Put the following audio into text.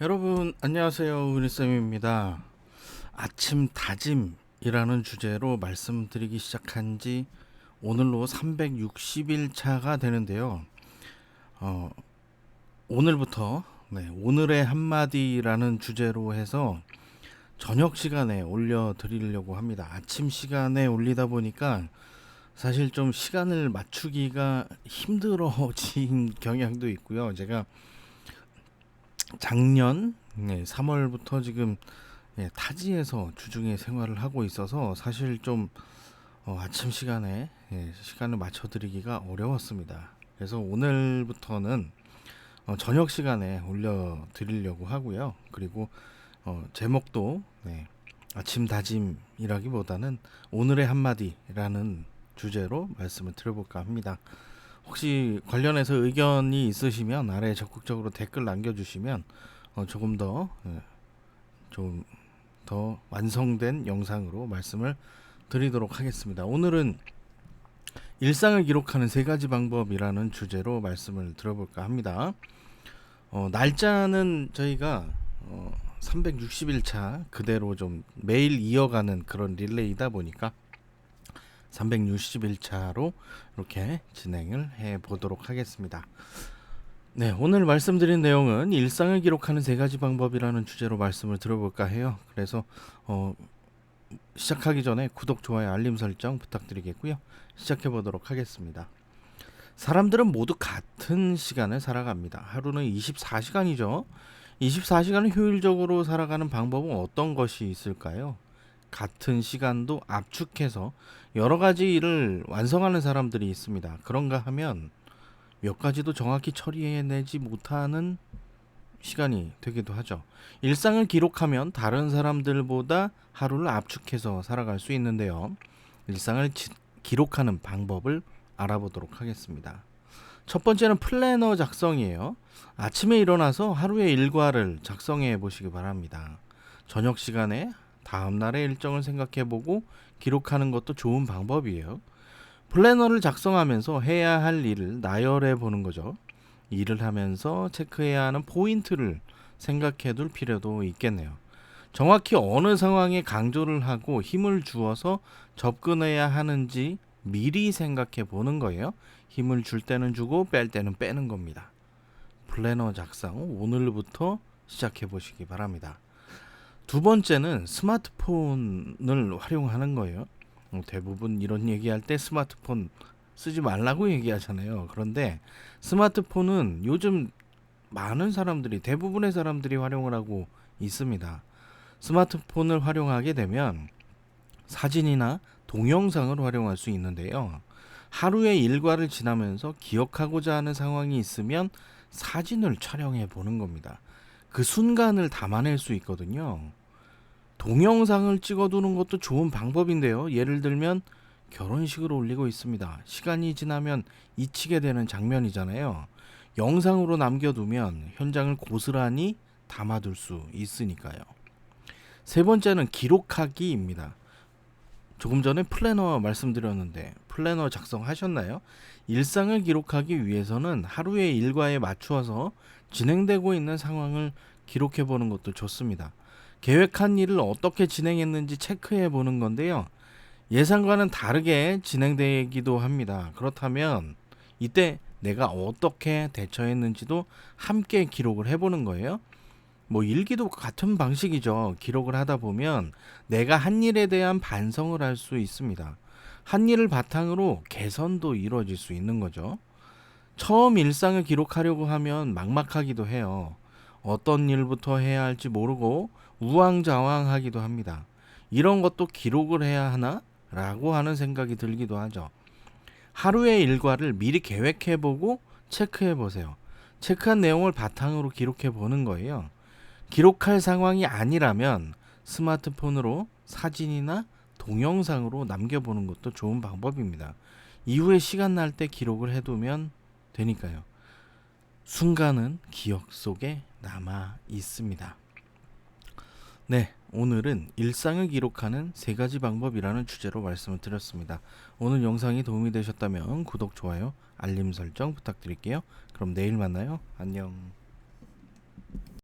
여러분 안녕하세요, 은희쌤입니다. 아침 다짐이라는 주제로 말씀드리기 시작한 지 오늘로 360일 차가 되는데요. 어, 오늘부터 오늘의 한마디라는 주제로 해서 저녁 시간에 올려드리려고 합니다. 아침 시간에 올리다 보니까 사실 좀 시간을 맞추기가 힘들어진 경향도 있고요. 제가 작년 3월부터 지금 타지에서 주중에 생활을 하고 있어서 사실 좀 아침 시간에 시간을 맞춰드리기가 어려웠습니다. 그래서 오늘부터는 저녁 시간에 올려드리려고 하고요. 그리고 제목도 아침 다짐이라기보다는 오늘의 한마디라는 주제로 말씀을 드려볼까 합니다. 혹시 관련해서 의견이 있으시면 아래에 적극적으로 댓글 남겨주시면 조금 좀 더 완성된 영상으로 말씀을 드리도록 하겠습니다. 오늘은 일상을 기록하는 세 가지 방법이라는 주제로 말씀을 들어볼까 합니다. 날짜는 저희가 360일 차 그대로 좀 매일 이어가는 그런 릴레이다 보니까 360일 차로 이렇게 진행을 해 보도록 하겠습니다. 네, 오늘 말씀드린 내용은 일상을 기록하는 세 가지 방법이라는 주제로 말씀을 들어볼까 해요. 그래서 시작하기 전에 구독, 좋아요, 알림 설정 부탁드리겠고요. 시작해 보도록 하겠습니다. 사람들은 모두 같은 시간을 살아갑니다. 하루는 24시간이죠. 24시간을 효율적으로 살아가는 방법은 어떤 것이 있을까요? 같은 시간도 압축해서 여러 가지 일을 완성하는 사람들이 있습니다. 그런가 하면 몇 가지도 정확히 처리해내지 못하는 시간이 되기도 하죠. 일상을 기록하면 다른 사람들보다 하루를 압축해서 살아갈 수 있는데요. 일상을 기록하는 방법을 알아보도록 하겠습니다. 첫 번째는 플래너 작성이에요. 아침에 일어나서 하루의 일과를 작성해 보시기 바랍니다. 저녁 시간에 다음 날의 일정을 생각해보고 기록하는 것도 좋은 방법이에요. 플래너를 작성하면서 해야 할 일을 나열해 보는 거죠. 일을 하면서 체크해야 하는 포인트를 생각해 둘 필요도 있겠네요. 정확히 어느 상황에 강조를 하고 힘을 주어서 접근해야 하는지 미리 생각해 보는 거예요. 힘을 줄 때는 주고 뺄 때는 빼는 겁니다. 플래너 작성 오늘부터 시작해 보시기 바랍니다. 두 번째는 스마트폰을 활용하는 거예요. 대부분 이런 얘기할 때 스마트폰 쓰지 말라고 얘기하잖아요. 그런데 스마트폰은 요즘 많은 사람들이, 대부분의 사람들이 활용을 하고 있습니다. 스마트폰을 활용하게 되면 사진이나 동영상을 활용할 수 있는데요. 하루의 일과를 지나면서 기억하고자 하는 상황이 있으면 사진을 촬영해 보는 겁니다. 그 순간을 담아낼 수 있거든요. 동영상을 찍어두는 것도 좋은 방법인데요. 예를 들면 결혼식을 올리고 있습니다. 시간이 지나면 잊히게 되는 장면이잖아요. 영상으로 남겨두면 현장을 고스란히 담아둘 수 있으니까요. 세 번째는 기록하기입니다. 조금 전에 플래너 말씀드렸는데 플래너 작성하셨나요? 일상을 기록하기 위해서는 하루의 일과에 맞추어서 진행되고 있는 상황을 기록해 보는 것도 좋습니다. 계획한 일을 어떻게 진행했는지 체크해 보는 건데요. 예상과는 다르게 진행되기도 합니다. 그렇다면 이때 내가 어떻게 대처했는지도 함께 기록을 해보는 거예요. 일기도 같은 방식이죠. 기록을 하다 보면 내가 한 일에 대한 반성을 할 수 있습니다. 한 일을 바탕으로 개선도 이루어질 수 있는 거죠. 처음 일상을 기록하려고 하면 막막하기도 해요. 어떤 일부터 해야 할지 모르고 우왕좌왕하기도 합니다. 이런 것도 기록을 해야 하나? 라고 하는 생각이 들기도 하죠. 하루의 일과를 미리 계획해보고 체크해보세요. 체크한 내용을 바탕으로 기록해보는 거예요. 기록할 상황이 아니라면 스마트폰으로 사진이나 동영상으로 남겨보는 것도 좋은 방법입니다. 이후에 시간 날 때 기록을 해두면 되니까요. 순간은 기억 속에 남아 있습니다. 네, 오늘은 일상을 기록하는 세 가지 방법이라는 주제로 말씀을 드렸습니다. 오늘 영상이 도움이 되셨다면 구독, 좋아요, 알림 설정 부탁드릴게요. 그럼 내일 만나요. 안녕.